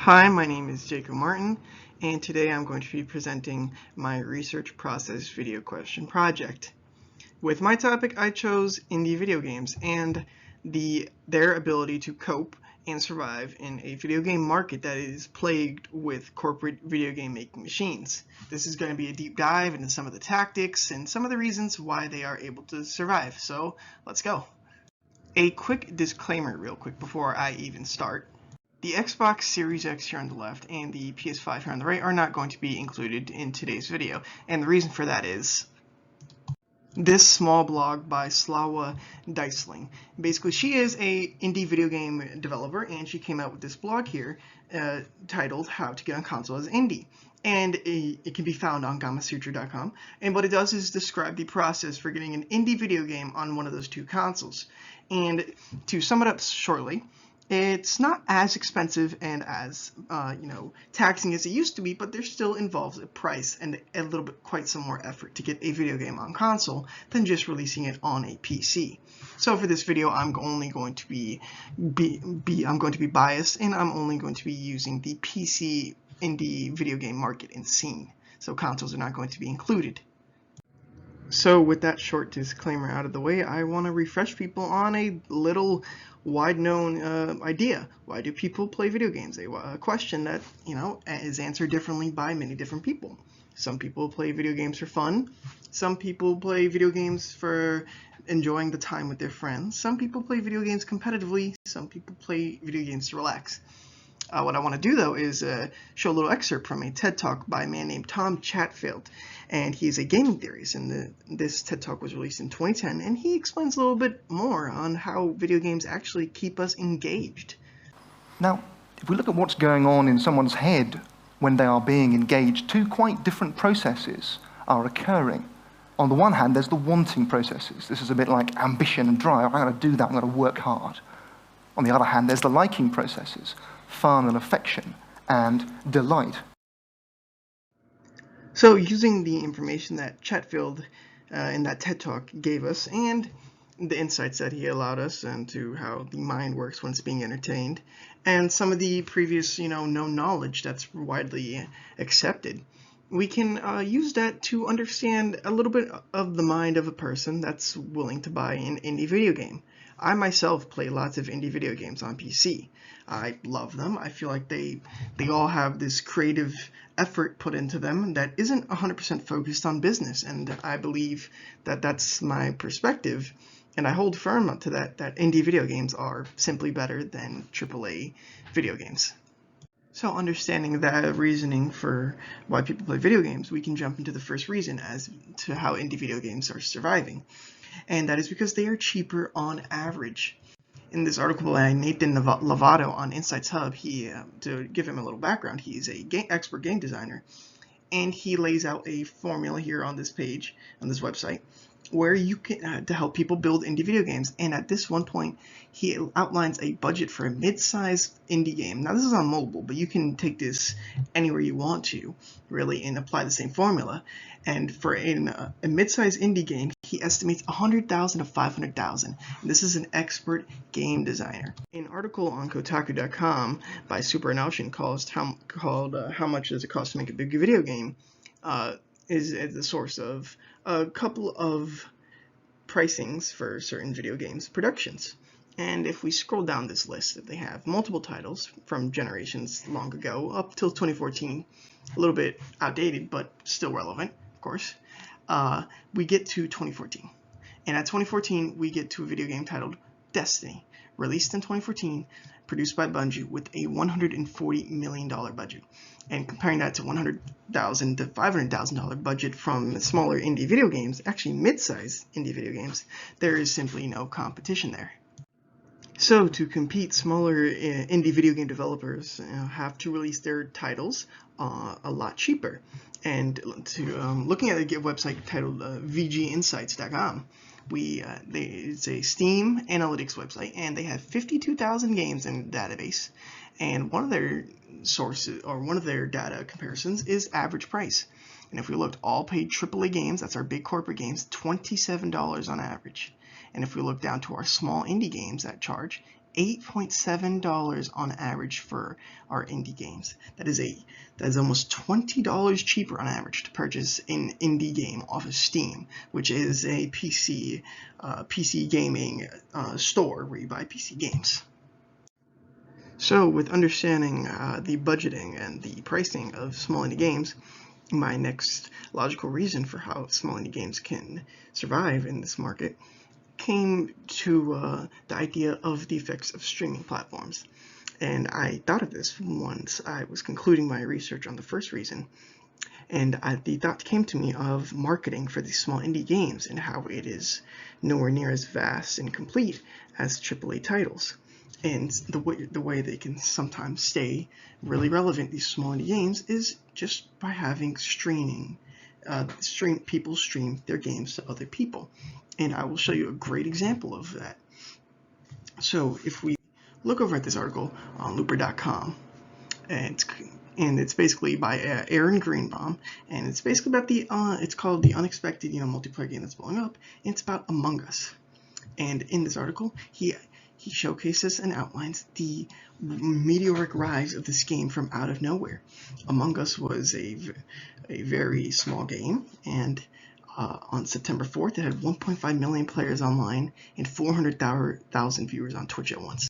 Hi, my name is Jacob Martin, and today I'm going to be presenting my research process video question project. With my topic, I chose indie video games and their ability to cope and survive in a video game market that is plagued with corporate video game making machines. This is going to be a deep dive into some of the tactics and some of the reasons why they are able to survive. So let's go. A quick disclaimer real quick before I even start. The Xbox Series X here on the left and the PS5 here on the right are not going to be included in today's video, and the reason for that is this small blog by Slawa Deisling. Basically, she is a indie video game developer, and she came out with this blog here titled How to Get on Console as Indie. And it can be found on gamasutra.com. And what it does is describe the process for getting an indie video game on one of those two consoles. And to sum it up shortly, it's not as expensive and as taxing as it used to be, but there still involves a price and a little bit quite some more effort to get a video game on console than just releasing it on a PC. So for this video, I'm only going to be biased, and I'm only going to be using the PC indie video game market and scene. So consoles are not going to be included. So with that short disclaimer out of the way, I want to refresh people on a little wide-known idea. Why do people play video games? A question that, is answered differently by many different people. Some people play video games for fun. Some people play video games for enjoying the time with their friends. Some people play video games competitively. Some people play video games to relax. What I want to do, though, is show a little excerpt from a TED Talk by a man named Tom Chatfield, and he's a gaming theorist, and this TED Talk was released in 2010, and he explains a little bit more on how video games actually keep us engaged. Now, if we look at what's going on in someone's head when they are being engaged, two quite different processes are occurring. On the one hand, there's the wanting processes. This is a bit like ambition and drive. I'm going to do that, I'm going to work hard. On the other hand, there's the liking processes, fun and affection, and delight. So using the information that Chatfield in that TED Talk gave us, and the insights that he allowed us into how the mind works when it's being entertained, and some of the previous, known knowledge that's widely accepted, we can use that to understand a little bit of the mind of a person that's willing to buy an indie video game. I myself play lots of indie video games on PC. I love them. I feel like they all have this creative effort put into them that isn't 100% focused on business, and I believe that that's my perspective, and I hold firm to that indie video games are simply better than AAA video games. So understanding that reasoning for why people play video games, we can jump into the first reason as to how indie video games are surviving. And that is because they are cheaper on average. In this article by Nathan Lovato on Insights Hub, to give him a little background, he's a expert game designer, and he lays out a formula here on this page, on this website, where you can to help people build indie video games. And at this one point, he outlines a budget for a mid-sized indie game. Now this is on mobile, but you can take this anywhere you want to, really, and apply the same formula. And for a mid-sized indie game, he estimates $100,000 to $500,000. This is an expert game designer. An article on Kotaku.com by Super Anelshin called "How Much Does It Cost to Make a Big Video Game?" Is the source of a couple of pricings for certain video games productions. And if we scroll down this list, they have multiple titles from generations long ago up till 2014, a little bit outdated, but still relevant, of course. We get to 2014. And at 2014, we get to a video game titled Destiny, released in 2014, produced by Bungie with a $140 million budget. And comparing that to $100,000 to $500,000 budget from smaller indie video games, actually mid-sized indie video games, there is simply no competition there. So to compete, smaller indie video game developers have to release their titles a lot cheaper. And looking at a website titled vginsights.com, it's a Steam analytics website, and they have 52,000 games in the database. And one of their sources, or one of their data comparisons, is average price. And if we looked all paid AAA games, that's our big corporate games, $27 on average. And if we look down to our small indie games that charge $8.7 on average for our indie games. That is almost $20 cheaper on average to purchase an indie game off of Steam, which is a PC gaming store where you buy PC games. So with understanding the budgeting and the pricing of small indie games, my next logical reason for how small indie games can survive in this market came to the idea of the effects of streaming platforms. And I thought of this once I was concluding my research on the first reason, and the thought came to me of marketing for these small indie games and how it is nowhere near as vast and complete as AAA titles. And the way they can sometimes stay really relevant, these small indie games, is just by having people stream their games to other people. And I will show you a great example of that. So if we look over at this article on looper.com, and it's basically by Aaron Greenbaum, and it's basically about it's called The Unexpected Multiplayer Game That's Blowing Up, and it's about Among Us. And in this article, he showcases and outlines the meteoric rise of this game from out of nowhere. Among Us was a very small game, and on September 4th, it had 1.5 million players online and 400,000 viewers on Twitch at once.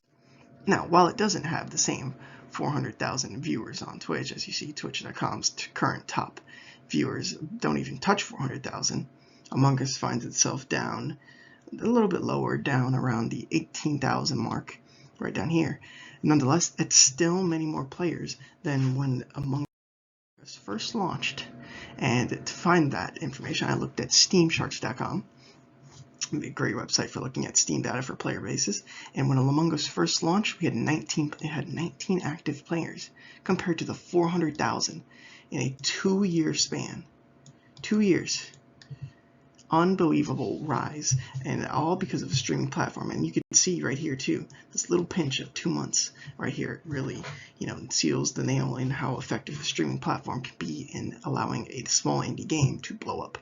Now, while it doesn't have the same 400,000 viewers on Twitch, as you see, Twitch.com's current top viewers don't even touch 400,000, Among Us finds itself down a little bit lower, down around the 18,000 mark, right down here. Nonetheless, it's still many more players than when Among Us first launched. And to find that information, I looked at SteamSharks.com, a great website for looking at Steam data for player bases. And when Among Us first launched, it had 19 active players compared to the 400,000 in a 2-year span. 2 years. Unbelievable rise, and all because of a streaming platform. And you can see right here too, this little pinch of 2 months right here really seals the nail in how effective a streaming platform can be in allowing a small indie game to blow up.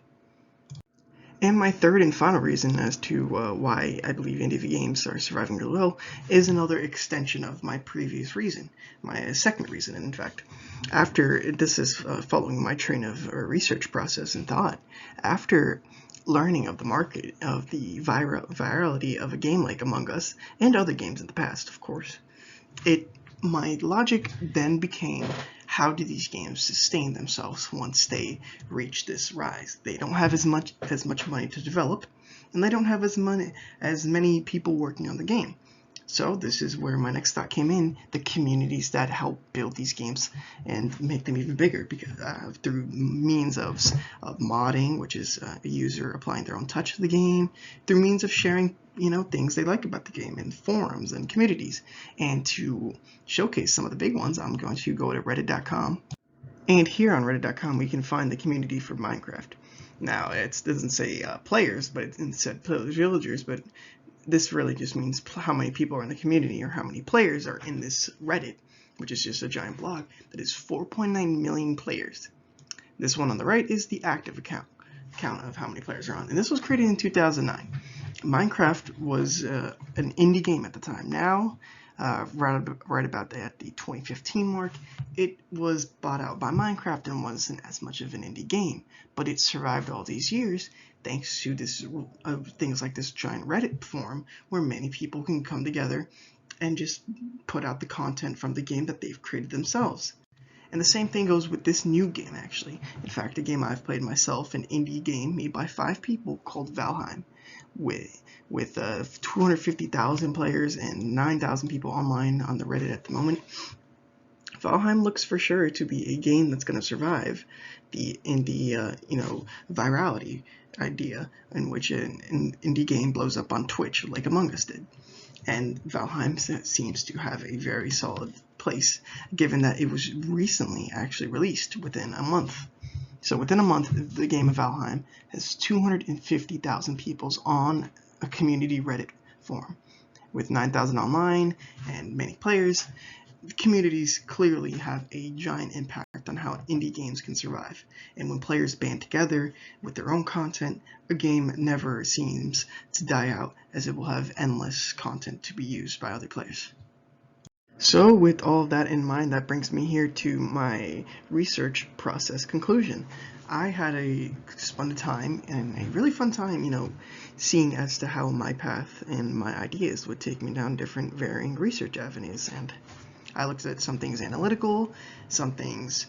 And my third and final reason as to why I believe indie games are surviving really well is another extension of my previous reason, my second reason, in fact. After this is following my train of research process and thought, after learning of the market, of the virality of a game like Among Us, and other games in the past, of course, my logic then became, how do these games sustain themselves once they reach this rise? They don't have as much money to develop, and they don't have as many people working on the game. So this is where my next thought came in: the communities that help build these games and make them even bigger, because through means of modding, which is a user applying their own touch to the game, through means of sharing things they like about the game in forums and communities. And to showcase some of the big ones, I'm going to go to reddit.com, and here on reddit.com we can find the community for Minecraft. Now it doesn't say players, but it said villagers, but this really just means how many people are in the community, or how many players are in this Reddit, which is just a giant blog that is 4.9 million players. This one on the right is the active count of how many players are on, and this was created in 2009. Minecraft was an indie game at the time. Now, right about at the 2015 mark, it was bought out by Minecraft and wasn't as much of an indie game, but it survived all these years thanks to this things like this giant Reddit forum where many people can come together and just put out the content from the game that they've created themselves. And the same thing goes with this new game, actually. In fact, a game I've played myself, an indie game made by 5 people called Valheim, with 250,000 players and 9,000 people online on the Reddit at the moment. Valheim looks for sure to be a game that's going to survive the indie, virality idea in which an indie game blows up on Twitch like Among Us did. And Valheim seems to have a very solid place, given that it was recently actually released within a month. So within a month, the game of Valheim has 250,000 people on a community Reddit forum, with 9,000 online and many players. The communities clearly have a giant impact effect on how indie games can survive. And when players band together with their own content, a game never seems to die out, as it will have endless content to be used by other players. So with all of that in mind, that brings me here to my research process conclusion. I had a splendid time and a really fun time, seeing as to how my path and my ideas would take me down different varying research avenues. And I looked at some things analytical, some things,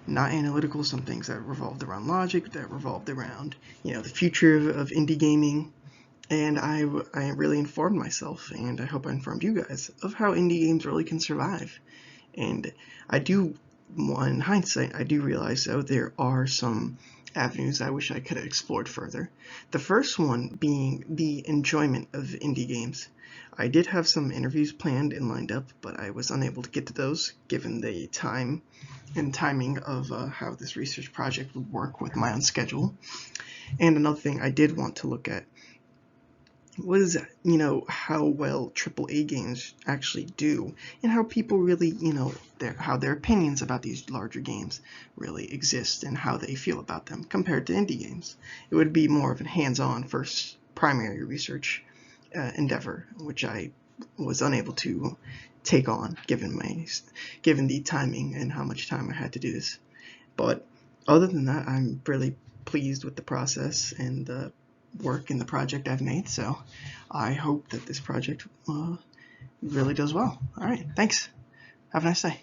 not analytical, some things that revolved around logic, that revolved around, the future of indie gaming. And I really informed myself, and I hope I informed you guys, of how indie games really can survive. And in hindsight, I do realize, though, there are some avenues I wish I could have explored further. The first one being the enjoyment of indie games. I did have some interviews planned and lined up, but I was unable to get to those given the time and timing of how this research project would work with my own schedule. And another thing I did want to look at was, how well AAA games actually do, and how people really, how their opinions about these larger games really exist and how they feel about them compared to indie games. It would be more of a hands-on first primary research endeavor, which I was unable to take on given the timing and how much time I had to do this. But other than that, I'm really pleased with the process and the work in the project I've made, so I hope that this project really does well. All right, thanks. Have a nice day.